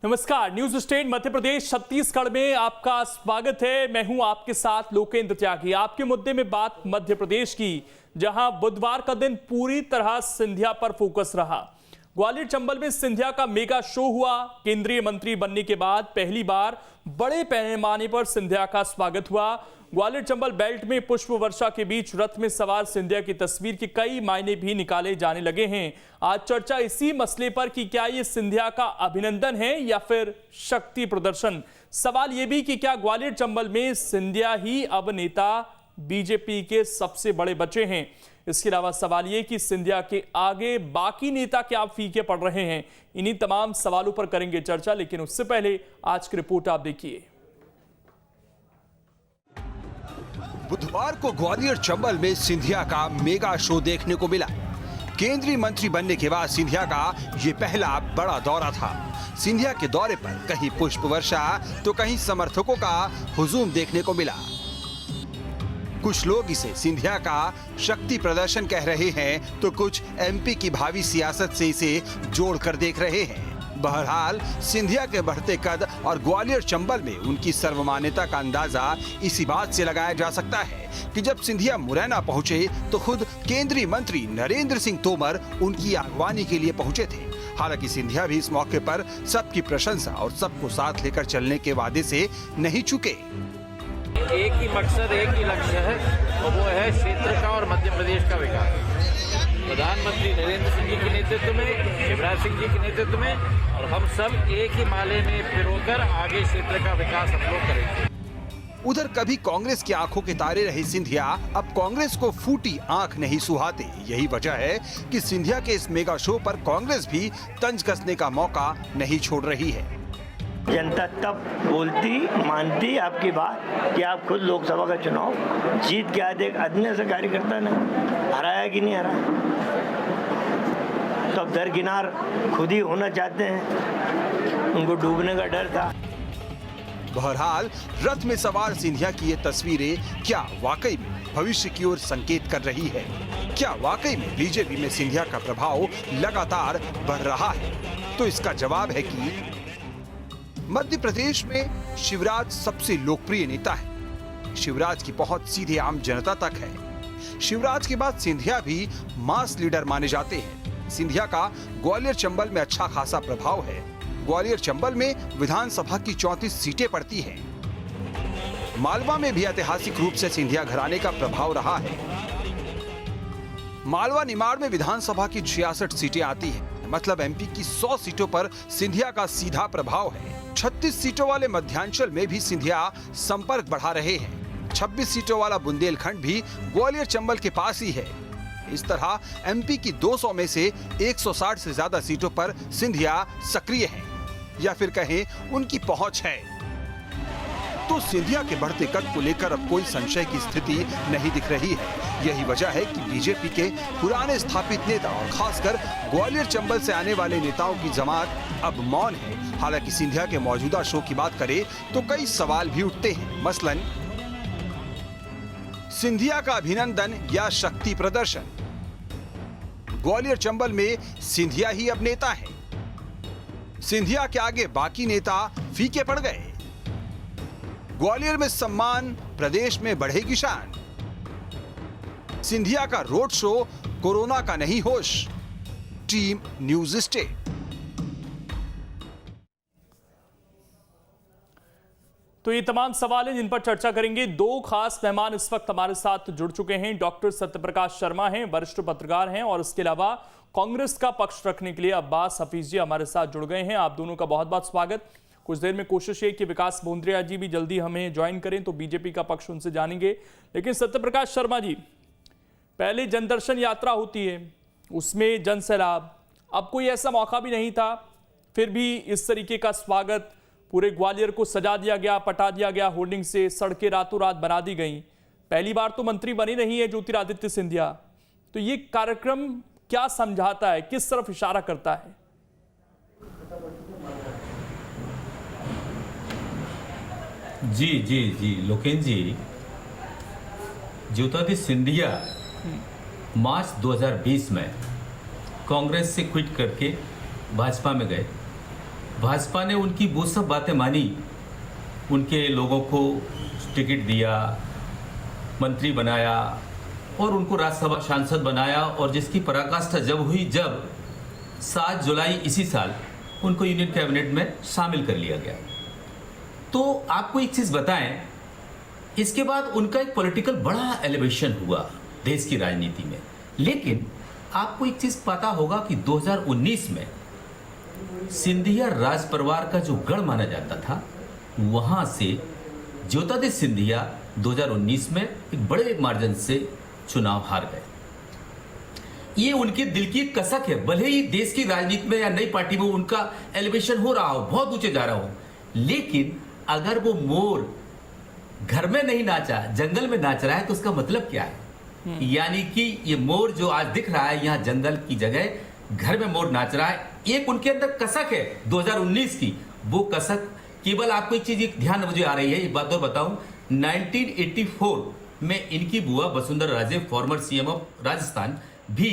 नमस्कार, news state Madhya Pradesh Chhattisgarh में आपका स्वागत है। मैं हूं आपके साथ लोकेंद्र त्यागी। आपके मुद्दे में बात मध्य प्रदेश की, जहां बुधवार का दिन पूरी तरह सिंधिया पर फोकस रहा। ग्वालियर चंबल में सिंधिया का मेगा शो हुआ। केंद्रीय मंत्री बनने के बाद पहली बार बड़े पैमाने पर सिंधिया का स्वागत हुआ। ग्वालियर चंबल बेल्ट में पुष्प वर्षा के बीच रथ में सवार सिंधिया की तस्वीर के कई मायने भी निकाले जाने लगे हैं। आज चर्चा इसी मसले पर कि क्या ये सिंधिया का अभिनंदन है या फिर शक्ति प्रदर्शन। सवाल ये भी कि क्या ग्वालियर चंबल में सिंधिया ही अब नेता बीजेपी के सबसे बड़े बचे हैं। इसके अलावा सवाल ये कि सिंधिया के आगे बाकी नेता क्या फीके पड़ रहे हैं। इन्हीं तमाम सवालों पर करेंगे चर्चा, लेकिन उससे पहले आज की रिपोर्ट आप देखिए। बुधवार को ग्वालियर चंबल में सिंधिया का मेगा शो देखने को मिला। केंद्रीय मंत्री बनने के बाद सिंधिया का ये पहला बड़ा दौरा था। सिंधिया के दौरे पर कहीं पुष्प वर्षा तो कहीं समर्थकों का हुजूम देखने को मिला। कुछ लोग इसे सिंधिया का शक्ति प्रदर्शन कह रहे हैं तो कुछ एमपी की भावी सियासत से इसे जोड़कर देख रहे हैं। बहरहाल सिंधिया के बढ़ते कद और ग्वालियर चंबल में उनकी सर्वमान्यता का अंदाजा इसी बात से लगाया जा सकता है कि जब सिंधिया मुरैना पहुंचे तो खुद केंद्रीय मंत्री नरेंद्र सिंह तोमर उनकी अगवानी के लिए पहुंचे थे। हालांकि सिंधिया भी इस मौके पर सबकी प्रशंसा और सबको साथ लेकर चलने के वादे से नहीं चुके। एक ही मकसद, एक ही लक्ष्य है और वो है क्षेत्र का और मध्य प्रदेश का विकास। प्रधानमंत्री नरेंद्र सिंह जी के नेतृत्व में, शिवराज सिंह जी के नेतृत्व में और हम सब एक ही माले में पिरोकर आगे क्षेत्र का विकास हम लोग करेंगे। उधर कभी कांग्रेस की आंखों के तारे रही सिंधिया अब कांग्रेस को फूटी आंख नहीं सुहाते। यही वजह है कि सिंधिया के इस मेगा शो पर कांग्रेस भी तंज कसने का मौका नहीं छोड़ रही है। जनता तब बोलती, मानती आपकी बात कि आप खुद लोकसभा का चुनाव जीत के आज एक अन्य से कार्यकर्ता ने हराया कि नहीं हराया। तो अब दरकिनार खुद ही होना चाहते हैं, उनको डूबने का डर था। बहरहाल रथ में सवार सिंधिया की ये तस्वीरें क्या वाकई में भविष्य की ओर संकेत कर रही है? क्या वाकई में बीजेपी में सिंधिया का प्रभाव लगातार बढ़ रहा है? तो इसका जवाब है कि मध्य प्रदेश में शिवराज सबसे लोकप्रिय नेता है। शिवराज की पहुंच सीधे आम जनता तक है। शिवराज के बाद सिंधिया भी मास लीडर माने जाते हैं। सिंधिया का ग्वालियर चंबल में अच्छा खासा प्रभाव है। ग्वालियर चंबल में विधानसभा की 34 सीटें पड़ती हैं। मालवा में भी ऐतिहासिक रूप से सिंधिया घराने का प्रभाव रहा है। मालवा निमाड़ में विधानसभा की 66 सीटें आती हैं। मतलब एमपी की 100 सीटों पर सिंधिया का सीधा प्रभाव है। 36 सीटों वाले मध्यांचल में भी सिंधिया संपर्क बढ़ा रहे हैं। 26 सीटों वाला बुंदेलखंड भी ग्वालियर चंबल के पास ही है। इस तरह एमपी की 200 में से 160 से ज्यादा सीटों पर सिंधिया सक्रिय हैं, या फिर कहें उनकी पहुंच है। तो सिंधिया के बढ़ते कद को लेकर अब कोई संशय की स्थिति नहीं दिख रही है। यही वजह है कि बीजेपी के पुराने स्थापित नेता और खासकर ग्वालियर चंबल से आने वाले नेताओं की जमात अब मौन है। हालांकि सिंधिया के मौजूदा शो की बात करें तो कई सवाल भी उठते हैं। मसलन सिंधिया का अभिनंदन या शक्ति प्रदर्शन। ग्वालियर चंबल में सिंधिया ही अब नेता है। सिंधिया के आगे बाकी नेता फीके पड़ गए। ग्वालियर में सम्मान, प्रदेश में बढ़ेगी शान। सिंधिया का रोड शो कोरोना का नहीं होश। Team news state. तो ये तमाम सवाल हैं जिन पर चर्चा करेंगे। दो खास मेहमान इस वक्त हमारे साथ जुड़ चुके हैं। डॉक्टर सत्यप्रकाश शर्मा हैं, वरिष्ठ पत्रकार हैं, और इसके अलावा कांग्रेस का पक्ष रखने के लिए अब्बास हफीज जी हमारे साथ जुड़ गए हैं। आप दोनों का बहुत बहुत स्वागत। कुछ देर में कोशिश है कि विकास बोंद्रिया जी भी जल्दी हमें ज्वाइन करें तो बीजेपी का पक्ष उनसे जानेंगे। लेकिन सत्यप्रकाश शर्मा जी, पहले जनदर्शन यात्रा होती है, उसमें जन सैलाब, अब कोई ऐसा मौका भी नहीं था, फिर भी इस तरीके का स्वागत, पूरे ग्वालियर को सजा दिया गया, पटा दिया गया होर्डिंग से, सड़कें रातों रात बना दी गई। पहली बार तो मंत्री बनी नहीं है ज्योतिरादित्य सिंधिया, तो ये कार्यक्रम क्या समझाता है, किस तरफ इशारा करता है? जी जी जी लोकेंद्र जी, ज्योतिरादित्य सिंधिया मार्च 2020 में कांग्रेस से क्विट करके भाजपा में गए। भाजपा ने उनकी वो सब बातें मानी, उनके लोगों को टिकट दिया, मंत्री बनाया और उनको राज्यसभा सांसद बनाया, और जिसकी पराकाष्ठा जब हुई जब 7 जुलाई इसी साल उनको यूनियन कैबिनेट में शामिल कर लिया गया। तो आपको एक चीज बताएं, इसके बाद उनका एक पॉलिटिकल बड़ा एलिवेशन हुआ देश की राजनीति में। लेकिन आपको एक चीज पता होगा कि 2019 में सिंधिया राज परिवार का जो गढ़ माना जाता था, वहां से ज्योतिरादित्य सिंधिया 2019 में एक बड़े मार्जिन से चुनाव हार गए। ये उनके दिल की एक कसक है, भले ही देश की राजनीति में या नई पार्टी में उनका एलिवेशन हो रहा हो, बहुत ऊंचे जा रहा हो, लेकिन अगर वो मोर घर में नहीं नाचा, जंगल में नाच रहा है, तो उसका मतलब क्या है? यानी कि ये मोर जो आज दिख रहा है यहाँ जंगल की जगह घर में मोर नाच रहा है, एक उनके अंदर कसक है 2019 की। वो कसक केवल आपको एक चीज ध्यान मुझे आ रही है, एक बात और बताऊं, 1984 में इनकी बुआ Vasundhara Raje, farmer CM of Rajasthan, भी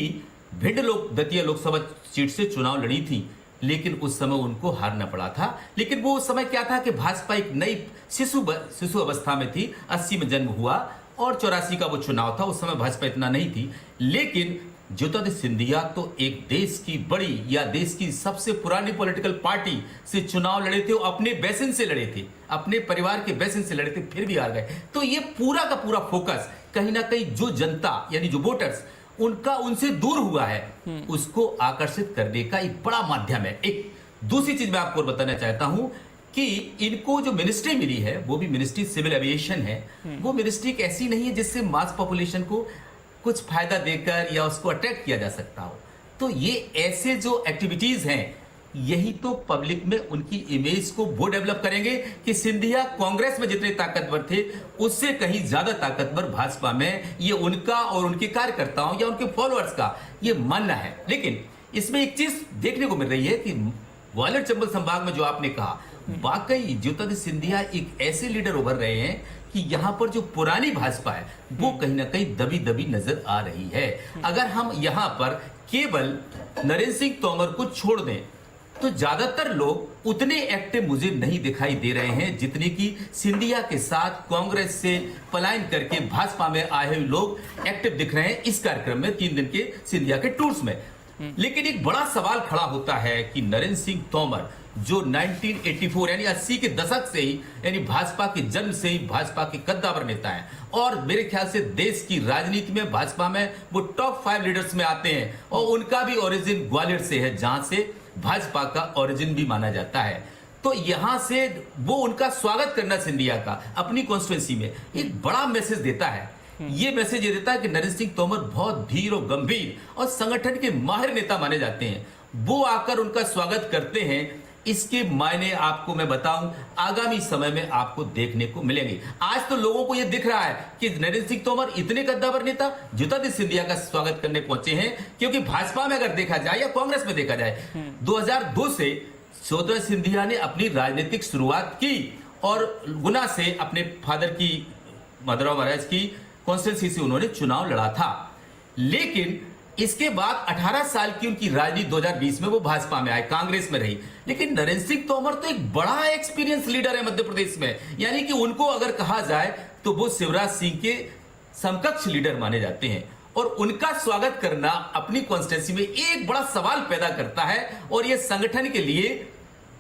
भिंड दतिया लोकसभा सीट से चुनाव लड़ी थी, लेकिन उस समय उनको हारना पड़ा था। लेकिन वो उस समय क्या था कि भाजपा एक नई शिशु अवस्था में थी, 80 में जन्म हुआ और 84 का वो चुनाव था, उस समय भाजपा इतना नहीं थी। लेकिन ज्योतिरादित्य सिंधिया तो एक देश की बड़ी या देश की सबसे पुरानी पॉलिटिकल पार्टी से चुनाव लड़े थे, अपने बेसिन से लड़े थे, अपने परिवार के बेसिन से लड़े थे, फिर भी हार गए। तो ये पूरा का पूरा फोकस कहीं ना कहीं जो जनता यानी जो वोटर्स उनका उनसे दूर हुआ है, उसको आकर्षित करने का एक बड़ा माध्यम है। एक दूसरी चीज मैं आपको बताना चाहता हूं कि इनको जो मिनिस्ट्री मिली है वो भी मिनिस्ट्री सिविल एविएशन है। वो मिनिस्ट्री एक ऐसी नहीं है जिससे मास पॉपुलेशन को कुछ फायदा देकर या उसको अट्रैक्ट किया जा सकता हो। तो ये ऐसे जो एक्टिविटीज हैं, यही तो पब्लिक में उनकी इमेज को वो डेवलप करेंगे कि सिंधिया कांग्रेस में जितने ताकतवर थे उससे कहीं ज्यादा ताकतवर भाजपा में ये उनका और उनके कार्यकर्ताओं या उनके फॉलोअर्स का ये मानना है। लेकिन इसमें एक चीज देखने को मिल रही है कि ग्वालियर चंबल संभाग में जो आपने कहा, वाकई ज्योतिरादित्य सिंधिया एक ऐसे लीडर उभर रहे हैं कि यहां पर जो पुरानी भाजपा है वो कहीं ना कहीं दबी दबी नजर आ रही है। अगर हम यहां पर केवल नरेंद्र सिंह तोमर को छोड़ दें तो ज्यादातर लोग उतने एक्टिव मुझे नहीं दिखाई दे रहे हैं जितने कि सिंधिया के साथ कांग्रेस से पलायन करके भाजपा में आए हुए लोग एक्टिव दिख रहे हैं इस कार्यक्रम में, 3 दिन के सिंधिया के टूर्स में। लेकिन एक बड़ा सवाल खड़ा होता है कि नरेंद्र सिंह तोमर जो 1984 यानी 80 के दशक से ही यानी भाजपा के जन्म से ही भाजपा के कद्दावर नेता हैं, और मेरे ख्याल से देश की राजनीति में भाजपा में वो टॉप 5 लीडर्स में आते हैं, और उनका भी ओरिजिन ग्वालियर से है जहां से भाजपा का ओरिजिन भी माना जाता है। तो यहां से वो उनका स्वागत करना सिंधिया का अपनी कॉन्स्टिट्यूएंसी में एक बड़ा मैसेज देता है। ये मैसेज ये देता है कि नरेंद्र सिंह तोमर बहुत धीर और गंभीर और संगठन के माहिर नेता माने जाते हैं, वो आकर उनका स्वागत करते हैं। इसके मायने आपको मैं बताऊं आगामी समय में आपको देखने को मिलेंगे। आज तो लोगों को यह दिख रहा है कि नरेंद्र सिंह तोमर इतने कद्दावर नेता ज्योतिरादित्य सिंधिया का स्वागत करने पहुंचे हैं, क्योंकि भाजपा में अगर देखा जाए या कांग्रेस में देखा जाए 2002 से ज्योतिरादित्य सिंधिया ने अपनी राजनीतिक शुरुआत की और गुना से अपने फादर की मदरराव महाराज की कॉन्स्टिट्यूंसी से उन्होंने चुनाव लड़ा था। लेकिन इसके बाद 18 साल की उनकी राजनीति 2020 में वो भाजपा में आए, कांग्रेस में रही। लेकिन नरेंद्र सिंह तोमर तो एक बड़ा एक्सपीरियंस लीडर है मध्य प्रदेश में, यानी कि उनको अगर कहा जाए तो वो शिवराज सिंह के समकक्ष लीडर माने जाते हैं, और उनका स्वागत करना अपनी कॉन्स्टिट्यूंसी में एक बड़ा सवाल पैदा करता है। और ये संगठन के लिए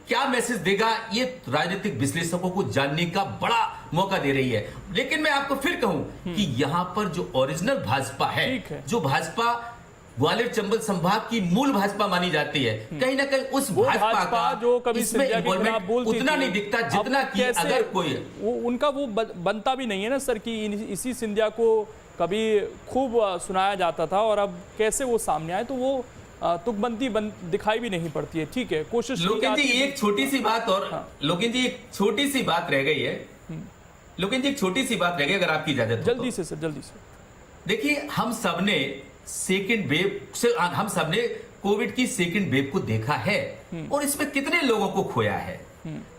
क्या मैसेज देगा, ये राजनीतिक विश्लेषकों को जानने का बड़ा मौका दे रही है। लेकिन मैं आपको फिर कहूं कि यहां पर जो ओरिजिनल भाजपा है, जो भाजपा ग्वालियर चंबल संभाग की मूल भाजपा मानी जाती है, कहीं ना कहीं उस भाजपा का जो कभी सिंधिया के खिलाफ बोलती उतना नहीं दिखता जितना कि अगर कोई उनका वो बनता भी नहीं है ना सर, कि इसी सिंधिया को कभी खूब सुनाया जाता था और अब कैसे वो सामने आए, तो वो तुकबंदी दिखाई भी नहीं पड़ती है। ठीक है, कोशिश। लोकेन जी एक छोटी सी बात और लोकेन जी एक छोटी सी बात रह गई है, लोकेन जी एक छोटी सी बात रह गई, अगर आपकी इजाजत हो। जल्दी से सर, जल्दी से। देखिए, हम सबने सेकेंड वेव से हम सबने कोविड की सेकेंड वेव को देखा है और इसमें कितने लोगों को खोया है।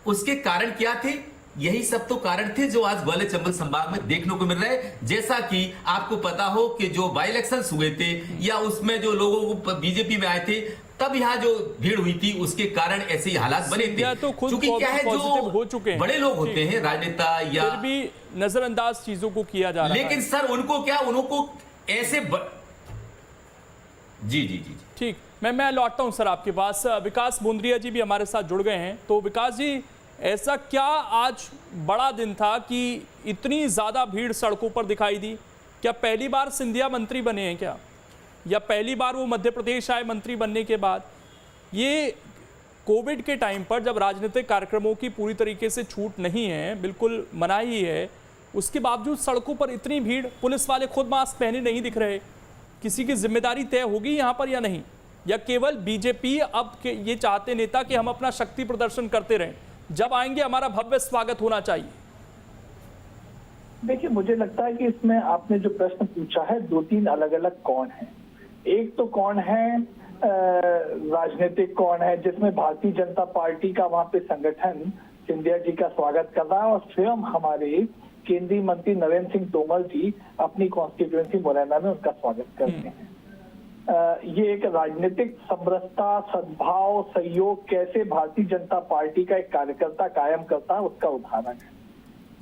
उसके कारण क्या थे? यही सब तो कारण थे जो आज ग्वालियर चंबल संभाग में देखने को मिल रहे हैं। जैसा कि आपको पता हो कि जो बाई इलेक्शंस हुए थे या उसमें जो लोगों को बीजेपी में आए थे, तब यहाँ जो भीड़ हुई थी उसके कारण ऐसे ही हालात बने थे। तो खुद क्योंकि क्या है, पॉजिटिव हो जो चुके हैं, बड़े लोग होते हैं राजनेता या फिर भी नजरअंदाज चीजों को किया जा रहा है। लेकिन सर उनको ऐसे जी जी जी ठीक, मैं लौटता हूं सर आपके पास। विकास मुंद्रिया जी भी हमारे साथ जुड़ गए हैं। तो विकास जी, ऐसा क्या आज बड़ा दिन था कि इतनी ज्यादा भीड़ सड़कों पर दिखाई दी? क्या पहली बार सिंधिया मंत्री बने हैं क्या, या पहली बार वो मध्य प्रदेश आए मंत्री बनने के बाद? ये कोविड के टाइम पर जब राजनीतिक कार्यक्रमों की पूरी तरीके से छूट नहीं है, बिल्कुल मनाही है, उसके बावजूद सड़कों पर इतनी भीड़, पुलिस वाले खुद मास्क पहने नहीं दिख रहे। किसी की जिम्मेदारी तय होगी यहाँ पर या नहीं, या केवल बीजेपी अब के ये चाहते नेता कि हम अपना शक्ति प्रदर्शन करते रहें, जब आएंगे हमारा भव्य स्वागत होना चाहिए? देखिए, मुझे लगता है कि इसमें आपने जो प्रश्न पूछा है, दो तीन अलग अलग कौन है। एक तो कौन है राजनीतिक कौन है, जिसमें भारतीय जनता पार्टी का वहां पे संगठन सिंधिया जी का स्वागत कर रहा है, और स्वयं हमारे केंद्रीय मंत्री नरेंद्र सिंह तोमर जी अपनी कॉन्स्टिट्यूएंसी मुरैना में उनका स्वागत करते हैं। ये एक राजनीतिक समरसता, सद्भाव, सहयोग कैसे भारतीय जनता पार्टी का एक कार्यकर्ता कायम करता है, उसका उदाहरण है।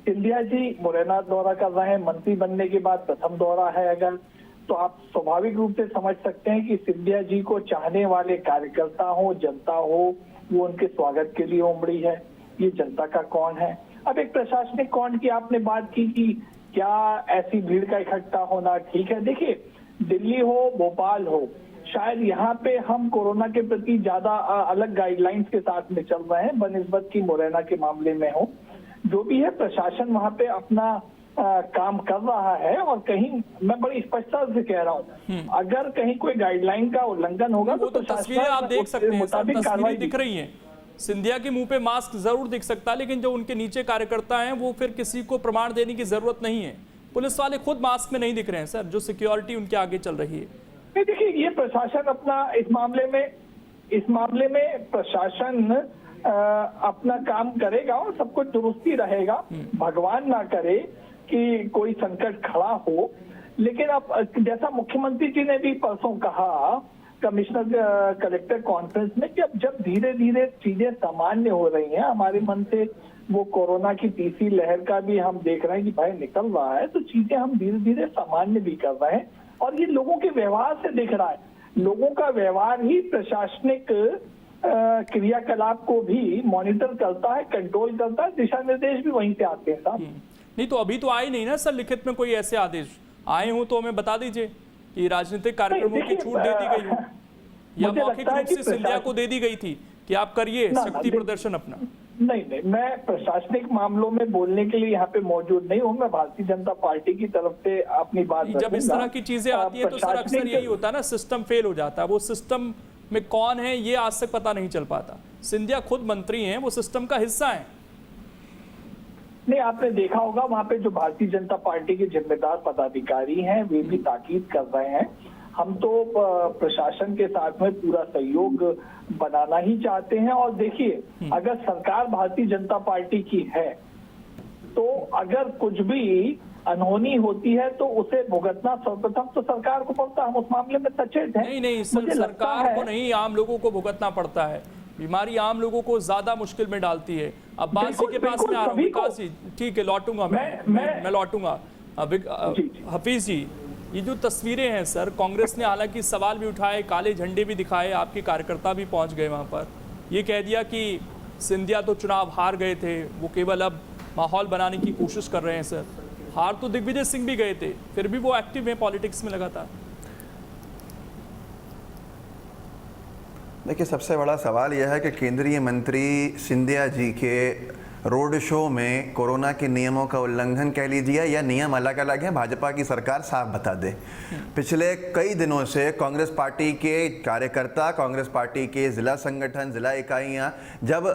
सिंधिया जी मुरैना दौरा कर रहे हैं, मंत्री बनने के बाद प्रथम दौरा है अगर, तो आप स्वाभाविक रूप से समझ सकते हैं कि सिंधिया जी को चाहने वाले कार्यकर्ता हो, जनता हो, वो उनके स्वागत के लिए उमड़ी है। ये जनता का कौन है। अब एक प्रशासनिक कौन की आपने बात की कि क्या ऐसी भीड़ का इकट्ठा होना ठीक है। देखिए, दिल्ली हो, भोपाल हो, शायद यहाँ पे हम कोरोना के प्रति ज्यादा अलग गाइडलाइंस के साथ में चल रहे हैं बनिस्बत की मुरैना के मामले में हो। जो भी है, प्रशासन वहाँ पे अपना काम कर रहा है, और कहीं मैं बड़ी स्पष्टता से कह रहा हूँ, अगर कहीं कोई गाइडलाइन का उल्लंघन होगा वो तो तस्वीरें आप देख सकते हैं, तस्वीरें दिख रही हैं। सिंधिया के मुंह पे मास्क जरूर दिख सकता है, लेकिन जो उनके नीचे कार्यकर्ता हैं वो फिर किसी को प्रमाण देने की जरूरत नहीं है। पुलिस वाले खुद मास्क में नहीं दिख रहे हैं सर, जो सिक्योरिटी उनके आगे चल रही है। देखिए, ये प्रशासन अपना इस मामले में प्रशासन अपना काम करेगा और सब कुछ दुरुस्ती रहेगा। भगवान ना करे कि कोई संकट खड़ा हो, लेकिन अब जैसा मुख्यमंत्री जी ने भी परसों कहा कमिश्नर कलेक्टर कॉन्फ्रेंस में कि अब जब धीरे धीरे चीजें सामान्य हो रही हैं, हमारे मन से वो कोरोना की तीसरी लहर का भी हम देख रहे हैं कि भय निकल रहा है, तो चीजें हम धीरे धीरे सामान्य भी कर रहे हैं। और ये लोगों के व्यवहार से दिख रहा है, लोगों का व्यवहार ही प्रशासनिक क्रियाकलाप को भी मॉनिटर करता है, कंट्रोल करता है, दिशा निर्देश भी वहीं से आते हैं साहब। नहीं तो अभी तो आए नहीं ना सर लिखित में कोई ऐसे आदेश, आए हो तो हमें बता दीजिए कि राजनीतिक कार्यक्रमों की छूट दे दी गई हो, या मौखिक रूप से सिंधिया को दे दी गई थी कि आप करिए शक्ति प्रदर्शन अपना। नहीं, मैं प्रशासनिक मामलों में बोलने के लिए यहाँ पे मौजूद नहीं हूँ। मैं भारतीय जनता पार्टी की तरफ से अपनी बात जब इस तरह की चीजें आती है तो सर अक्सर यही होता है ना, सिस्टम फेल हो जाता है। वो सिस्टम में कौन है ये आज तक पता नहीं चल पाता। सिंधिया खुद मंत्री हैं, वो सिस्टम का हिस्सा है। नहीं, आपने देखा होगा वहां पे जो भारतीय जनता पार्टी के जिम्मेदार पदाधिकारी हैं वे भी ताकीद कर रहे हैं। हम तो प्रशासन के साथ में पूरा सहयोग बनाना ही चाहते हैं। और देखिए, अगर सरकार भारतीय जनता पार्टी की है तो अगर कुछ भी अनहोनी होती है तो उसे भुगतना सर्वप्रथम तो सरकार को पड़ता है। हम उस मामले में सचेत हैं। नहीं सर, सरकार को नहीं, आम लोगों को भुगतना पड़ता है। बीमारी आम लोगों को ज्यादा मुश्किल में डालती है। अब बात के पास में आ रहा हूँ विकास जी, ठीक है लौटूंगा मैं लौटूंगा। हफीज जी, ये जो तस्वीरें हैं सर, कांग्रेस ने हालांकि सवाल भी उठाए, काले झंडे भी दिखाए, आपके कार्यकर्ता भी पहुंच गए वहां पर, ये कह दिया कि सिंधिया तो चुनाव हार गए थे, वो केवल अब माहौल बनाने की कोशिश कर रहे हैं। सर, हार तो दिग्विजय सिंह भी गए थे, फिर भी वो एक्टिव हैं पॉलिटिक्स में लगातार। देखिए, सबसे बड़ा सवाल यह है कि केंद्रीय मंत्री सिंधिया जी के रोड शो में कोरोना के नियमों का उल्लंघन कह लीजिए या नियम अलग अलग हैं, भाजपा की सरकार साफ बता दे। पिछले कई दिनों से कांग्रेस पार्टी के कार्यकर्ता, कांग्रेस पार्टी के जिला संगठन, जिला इकाइयां जब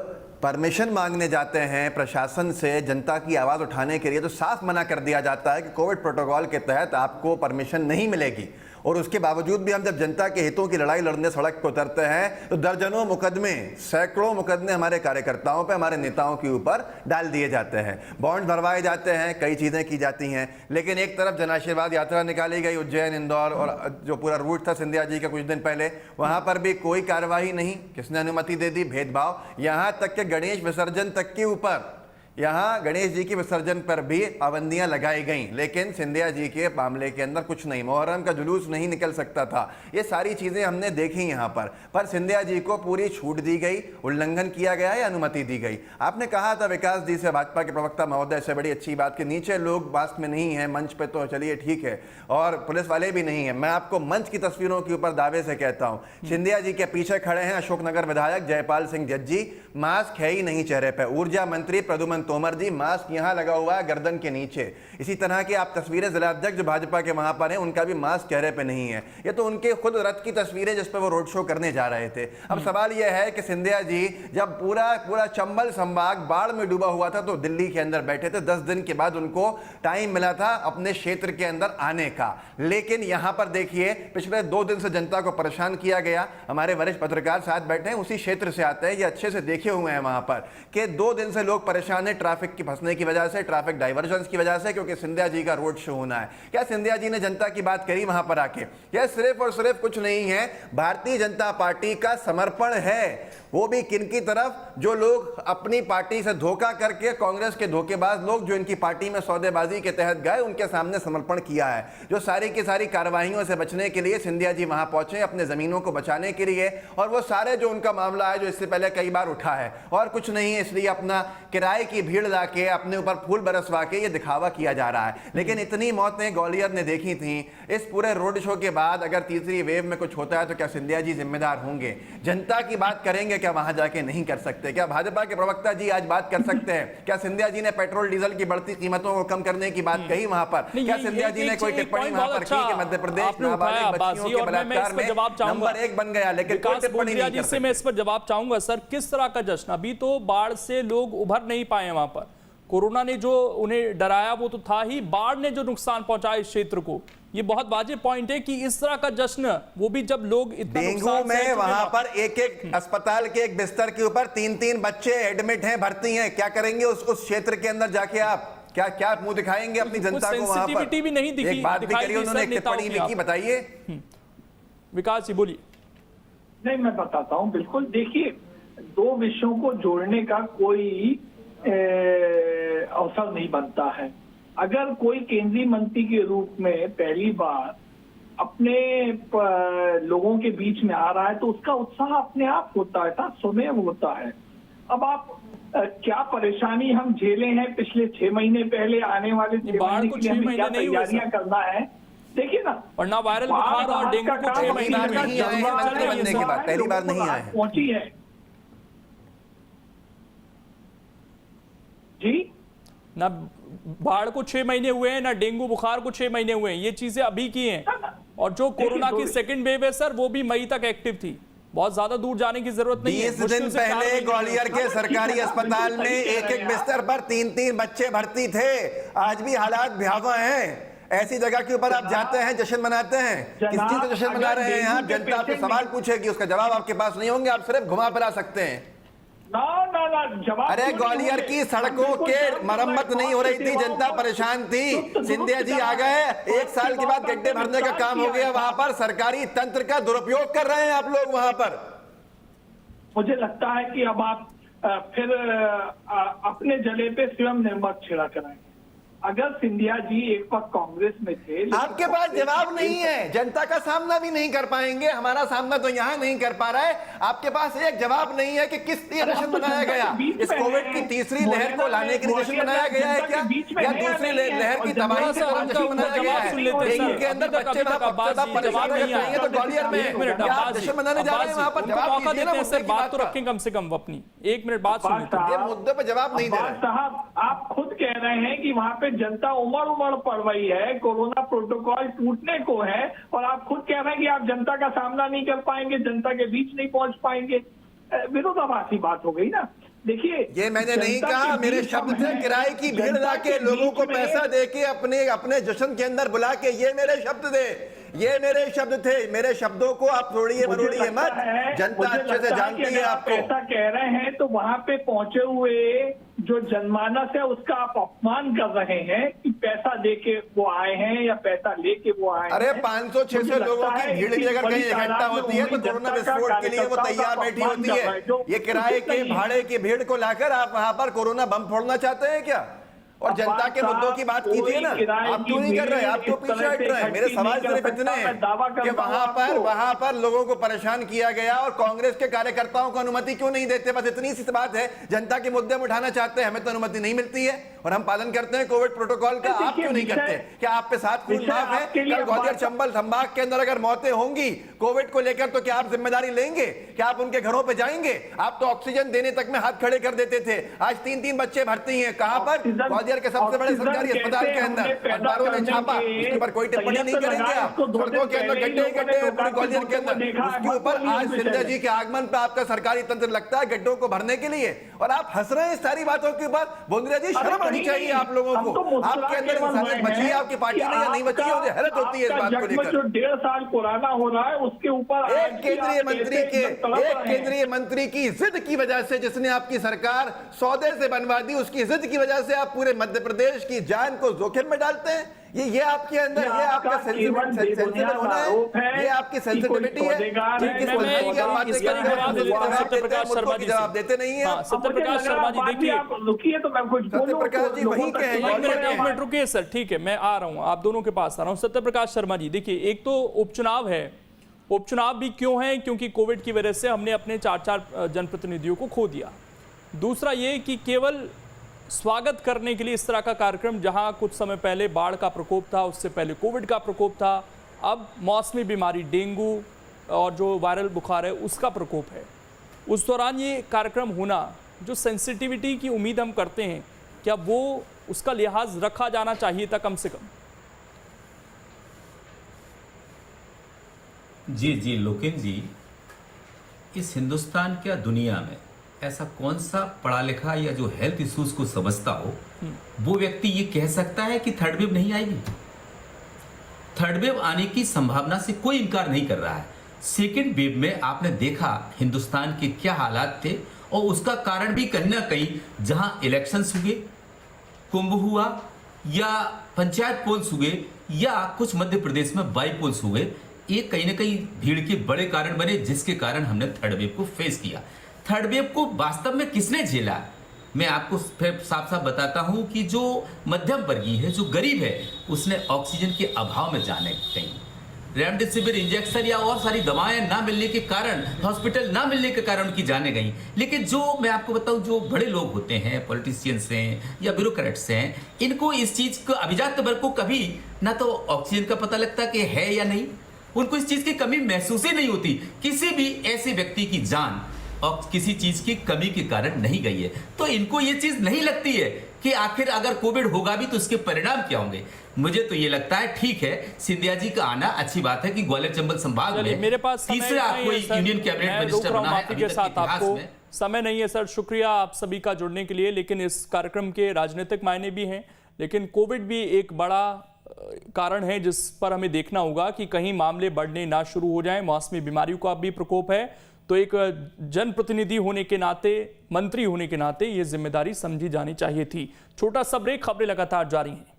परमिशन मांगने जाते हैं प्रशासन से जनता की आवाज़ उठाने के लिए, तो साफ मना कर दिया जाता है कि कोविड प्रोटोकॉल के तहत आपको परमिशन नहीं मिलेगी। और उसके बावजूद भी हम जब जनता के हितों की लड़ाई लड़ने सड़क पर उतरते हैं तो दर्जनों मुकदमे, सैकड़ों मुकदमे हमारे कार्यकर्ताओं पे, हमारे नेताओं के ऊपर डाल दिए जाते हैं, बॉन्ड भरवाए जाते हैं, कई चीजें की जाती हैं। लेकिन एक तरफ जन आशीर्वाद यात्रा निकाली गई उज्जैन, इंदौर और जो पूरा रूट था सिंधिया जी का कुछ दिन पहले, वहां पर भी कोई कार्रवाई नहीं। किसने अनुमति दे दी? भेदभाव। यहां तक कि गणेश विसर्जन तक के ऊपर, यहाँ गणेश जी के विसर्जन पर भी पाबंदियां लगाई गईं, लेकिन सिंधिया जी के मामले के अंदर कुछ नहीं। मुहर्रम का जुलूस नहीं निकल सकता था। ये सारी चीजें हमने देखी यहाँ पर सिंधिया जी को पूरी छूट दी गई, उल्लंघन किया गया या अनुमति दी गई। आपने कहा था विकास जी से, भाजपा के प्रवक्ता महोदय से, बड़ी अच्छी बात कि नीचे लोग मास्क में नहीं है, मंच पे तो चलिए ठीक है, और पुलिस वाले भी नहीं है। मैं आपको मंच की तस्वीरों के ऊपर दावे से कहता हूँ, सिंधिया जी के पीछे खड़े हैं अशोकनगर विधायक जयपाल सिंह जज्जी, मास्क है ही नहीं चेहरे पर। ऊर्जा मंत्री प्रद्युमन तोमर जी, मास्क यहां लगा हुआ है गर्दन के नीचे। इसी तरह की आप तस्वीरें जिला अध्यक्ष जो भाजपा के वहां पर हैं, उनका भी मास्क चेहरे पे नहीं है। ये तो उनके खुद रथ की तस्वीरें जिस पे वो रोड शो करने जा रहे थे। अब सवाल यह है कि सिंधिया जी जब पूरा चंबल संभाग बाढ़ में डूबा हुआ था तो दिल्ली के अंदर बैठे थे। 10 दिन के बाद उनको टाइम मिला था अपने क्षेत्र के अंदर आने का, लेकिन यहां पर देखिए पिछले 2 दिन से जनता को परेशान किया गया। हमारे वरिष्ठ पत्रकार साथ बैठे हैं, उसी क्षेत्र से आते हैं, ये अच्छे से देखे हुए हैं वहां पर कि 2 दिन से लोग परेशान है ट्रैफिक की फंसने की वजह से, ट्रैफिक डाइवर्जन की वजह से, क्योंकि सिंधिया जी का रोड शो होना है। क्या सिंधिया जी ने जनता की बात करी वहां पर आके? यह सिर्फ और सिर्फ कुछ नहीं है, भारतीय जनता पार्टी का समर्पण है। वो भी किन की तरफ? जो लोग अपनी पार्टी से धोखा करके, कांग्रेस के धोखेबाज लोग जो इनकी पार्टी में सौदेबाजी के तहत गए, उनके सामने समर्पण किया है। जो सारी की सारी कार्रवाइयों से बचने के लिए सिंधिया जी वहां पहुंचे, अपने जमीनों को बचाने के लिए, और वो सारे जो उनका मामला है जो इससे पहले कई बार उठा है, और कुछ नहीं है, इसलिए अपना किराए की भीड़ लाके अपने ऊपर फूल बरसवा के ये दिखावा किया जा रहा है। लेकिन इतनी मौतें ग्वालियर ने देखी थी, इस पूरे रोड शो के बाद अगर तीसरी वेव में कुछ होता है तो क्या सिंधिया जी जिम्मेदार होंगे? जनता की बात करेंगे क्या वहां जाके? नहीं कर सकते। क्या भाजपा के प्रवक्ता जी आज बात कर सकते हैं? क्या सिंधिया जी ने पेट्रोल डीजल की बढ़ती कीमतों को कम करने की बात कही वहां पर? क्या सिंधिया जी ने कोई टिप्पणी वहां पर की कि मध्य प्रदेश नाबालिग बच्चियों के बलात्कार में नंबर 1 बन गया? लेकिन कोई टिप्पणी नहीं कर सकते। मैं इस पर जवाब चाहूंगा सर, किस तरह का जश्न? अभी तो बाढ़ से लोग उभर नहीं पाए वहां पर, कोरोना ने जो उन्हें डराया वो तो था ही, बाढ़ ने जो नुकसान पहुंचाया इस क्षेत्र को, ये बहुत वाजिब पॉइंट है कि इस तरह का जश्न, वो भी जब लोग इतना डेंगू में वहां पर एक अस्पताल के एक बिस्तर के ऊपर 3-3 बच्चे एडमिट हैं, भर्ती हैं। क्या करेंगे उस क्षेत्र के अंदर जाके? आप क्या मुंह दिखाएंगे अपनी जनता को वहां पर? भी नहीं दिखी, एक बात भी करिए, उन्होंने एक टिप्पणी भी की, बताइए। विकास जी बोलिए। नहीं, मैं बताता हूं। बिल्कुल, देखिए, 2 विषयों को जोड़ने का कोई अवसर नहीं बनता है। अगर कोई केंद्रीय मंत्री के रूप में पहली बार अपने लोगों के बीच में आ रहा है तो उसका उत्साह अपने आप होता है, स्वयं होता है। अब आप क्या परेशानी हम झेले हैं पिछले 6 महीने पहले, आने वाले 6 महीने के लिए हमें क्या तैयारियां करना है, देखिए ना। और ना वायरल बुखार और डेंगू को 6 महीने नहीं आए हैं, मंत्री बनने के बाद पहली बार नहीं आए हैं। पहुंची है जी ना, बाढ़ को 6 महीने हुए हैं, ना डेंगू बुखार को 6 महीने हुए हैं, ये चीजें अभी की हैं। और जो कोरोना की सेकंड वेव है सर, वो भी मई तक एक्टिव थी, बहुत ज्यादा दूर जाने की जरूरत नहीं है। 20 दिन पहले ग्वालियर के सरकारी अस्पताल में एक बिस्तर पर 3-3 बच्चे भर्ती थे। आज भी हालात भयावह हैं। ऐसी जगह के ऊपर आप जाते हैं, जश्न मनाते हैं, किस चीज का जश्न मना रहे हैं आप? जनता आपसे सवाल पूछेगी, उसका जवाब आपके पास नहीं होंगे, आप सिर्फ घुमा फिरा सकते हैं। ना जवाब। अरे ग्वालियर की सड़कों के मरम्मत नहीं हो रही थी, जनता परेशान थी, सिंधिया जी आ गए, 1 साल के बाद गड्ढे भरने का काम हो गया वहां पर। सरकारी तंत्र का दुरुपयोग कर रहे हैं आप लोग वहां पर। मुझे लगता है कि अब आप फिर अपने जले पे स्वयं नमक छिड़ा कराएं। अगर सिंधिया जी एक वक्त कांग्रेस में थे, आपके पास जवाब नहीं है, जनता का सामना भी नहीं कर पाएंगे, हमारा सामना तो यहाँ नहीं कर पा रहा है। आपके पास एक जवाब नहीं है कि किस लिए जश्न मनाया गया। इस कोविड की तीसरी लहर को लाने के लिए जश्न मनाया गया है क्या, या दूसरी लहर की तबाही से जश्न मनाया गया है? डेंगू के अंदर बच्चे परेशान रहेंगे तो ग्वालियर में जश्न मनाने जा रहे हैं, वहां पर जवाब दीजिए ना। मुद्दे की बात तो रखें कम से कम अपनी, 1 मिनट बात सुनिए। ये मुद्दे पर जवाब नहीं दे रहे साहब। आप खुद कह रहे हैं कि वहां पे जनता उमड़ पड़ रही है, कोरोना प्रोटोकॉल टूटने को है, और आप खुद कह रहे हैं कि आप जनता का सामना नहीं कर पाएंगे, जनता के बीच नहीं पहुंच पाएंगे। विरोधाभासी बात हो गई ना। देखिए, ये मैंने नहीं कहा, मेरे शब्द थे किराए की भीड़ लाके लोगों को पैसा देके अपने जश्न के अंदर बुला के, ये मेरे शब्द थे। ये मेरे शब्द थे, मेरे शब्दों को आप तोड़िए मरोड़िए मत। जनता अच्छे से जानती है आपको। ऐसा कह रहे हैं तो वहां पे पहुंचे हुए जो जनमानस है उसका आप अपमान कर रहे हैं कि पैसा देके वो आए हैं या पैसा लेके वो आए हैं। अरे 500-600 लोगों की भीड़ भी अगर कहीं इकट्ठा होती है तो कोरोना विस्फोट के लिए वो तैयार बैठी होती है। ये किराए के भाड़े की भीड़ को लाकर आप वहां पर कोरोना बम फोड़ना चाहते हैं क्या? और जनता के मुद्दों की बात कीजिए ना। आप क्यों नहीं कर रहे? आप क्यों पीछे हट रहे हैं? मेरे सवाल सिर्फ इतने हैं कि वहां पर लोगों को परेशान किया गया और कांग्रेस के कार्यकर्ताओं को अनुमति क्यों नहीं देते? बस इतनी सी बात है। जनता के मुद्दे में उठाना चाहते हैं, हमें तो अनुमति नहीं मिलती है और हम पालन करते हैं कोविड प्रोटोकॉल का। आप क्यों नहीं करते? क्या आप पे 7 खून माफ है? कल ग्वालियर चंबल संभाग के अंदर अगर मौतें होंगी कोविड को लेकर तो क्या आप जिम्मेदारी लेंगे? क्या आप उनके घरों पे जाएंगे? आप तो ऑक्सीजन देने तक में हाथ खड़े कर देते थे। आज 3-3 बच्चे भर्ती हैं। कहां पर? ग्वालियर के सबसे बड़े सरकारी अस्पताल के अंदर। अखबारों ने छापा, उसके ऊपर कोई टिप्पणी नहीं करेंगे आप। सड़कों के अंदर गड्ढे गड्ढे हैं पूरे ग्वालियर के अंदर। उसके ऊपर आज सिंधिया जी के आगमन पर आपका सरकारी तंत्र लगता है गड्ढों को भरने के लिए और आप हंस रहे हैं इस सारी बातों के ऊपर। बोंद्रिया जी शर्म आनी चाहिए आप लोगों को। आपके अंदर इंसानियत बची है आपकी पार्टी में या नहीं बची है? मुझे हैरत होती है इस बात को लेकर। जो 1.5 साल पुराना हो रहा है उसके ऊपर एक केंद्रीय मंत्री की जिद की वजह से, जिसने आपकी सरकार सौदे से बनवा दी, उसकी जिद की वजह से आप पूरे मध्य प्रदेश की जान को जोखिम में डालते हैं। ये आपके अंदर, ये आपका सेंसिटिव होना है, ये आपकी सेंसिटिविटी है। जवाब देते नहीं है। सत्यप्रकाश शर्मा जी देखिए, रुकिए तो मैं कुछ सत्यप्रकाश जी वहीं के हैं। एक मिनट रुकिए सर, ठीक है मैं आ रहा हूं, आप दोनों के पास आ रहा हूं। सत्यप्रकाश शर्मा जी देखिए, एक तो उपचुनाव है, उपचुनाव भी क्यों है? क्योंकि कोविड की वजह से हमने अपने 4 जनप्रतिनिधियों को खो दिया। दूसरा ये कि केवल स्वागत करने के लिए इस तरह का कार्यक्रम, जहां कुछ समय पहले बाढ़ का प्रकोप था, उससे पहले कोविड का प्रकोप था, अब मौसमी बीमारी डेंगू और जो वायरल बुखार है उसका प्रकोप है, उस दौरान ये कार्यक्रम होना, जो सेंसिटिविटी की उम्मीद हम करते हैं, क्या वो उसका लिहाज रखा जाना चाहिए था कम से कम? जी लोकेन जी, इस हिंदुस्तान क्या दुनिया में ऐसा कौन सा पढ़ा लिखा या जो हेल्थ इश्यूज को समझता हो वो व्यक्ति ये कह सकता है कि थर्ड वेव नहीं आएगी? थर्ड वेव आने की संभावना से कोई इनकार नहीं कर रहा है। सेकेंड वेव में आपने देखा हिंदुस्तान के क्या हालात थे और उसका कारण भी कहीं ना कहीं, जहां इलेक्शंस हुए, कुंभ हुआ या पंचायत पोल्स हुए या कुछ मध्य प्रदेश में बाई पोल्स हुए, ये कहीं ना कहीं भीड़ के बड़े कारण बने, जिसके कारण हमने थर्ड वेव को फेस किया। थर्ड वेव को वास्तव में किसने झेला? मैं आपको साफ साफ बताता हूं कि जो मध्यम वर्गीय है, जो गरीब है, उसने ऑक्सीजन के अभाव में जाने गई, रेमडेसिविर इंजेक्शन या और सारी दवाएं ना मिलने के कारण, हॉस्पिटल ना मिलने के कारण उनकी जाने गई। लेकिन जो मैं आपको बताऊं, जो बड़े लोग होते हैं, पॉलिटिशियंस हैं या ब्यूरोक्रेट्स हैं, इनको इस चीज को, अभिजात वर्ग को कभी ना तो ऑक्सीजन का पता लगता कि है या नहीं, उनको इस चीज की कमी महसूस ही नहीं होती। किसी भी ऐसे व्यक्ति की जान और किसी चीज की कमी के कारण नहीं गई है, तो इनको ये चीज नहीं लगती है कि आखिर अगर कोविड होगा भी तो उसके परिणाम क्या होंगे। मुझे तो ये लगता है ठीक है, सिंधिया जी का आना अच्छी बात है कि ग्वालियर चंबल संभाग में मेरे पास तीसरा कोई यूनियन कैबिनेट मिनिस्टर बना है अभी तक इतिहास में। समय नहीं है सर, शुक्रिया आप सभी का जुड़ने के लिए। लेकिन इस कार्यक्रम के राजनीतिक मायने भी हैं, लेकिन कोविड भी एक बड़ा कारण है जिस पर हमें देखना होगा कि कहीं मामले बढ़ने ना शुरू हो जाएं। मौसमी बीमारियों का भी प्रकोप है, तो एक जनप्रतिनिधि होने के नाते, मंत्री होने के नाते ये जिम्मेदारी समझी जानी चाहिए थी। छोटा सा ब्रेक, खबरें लगातार जारी हैं।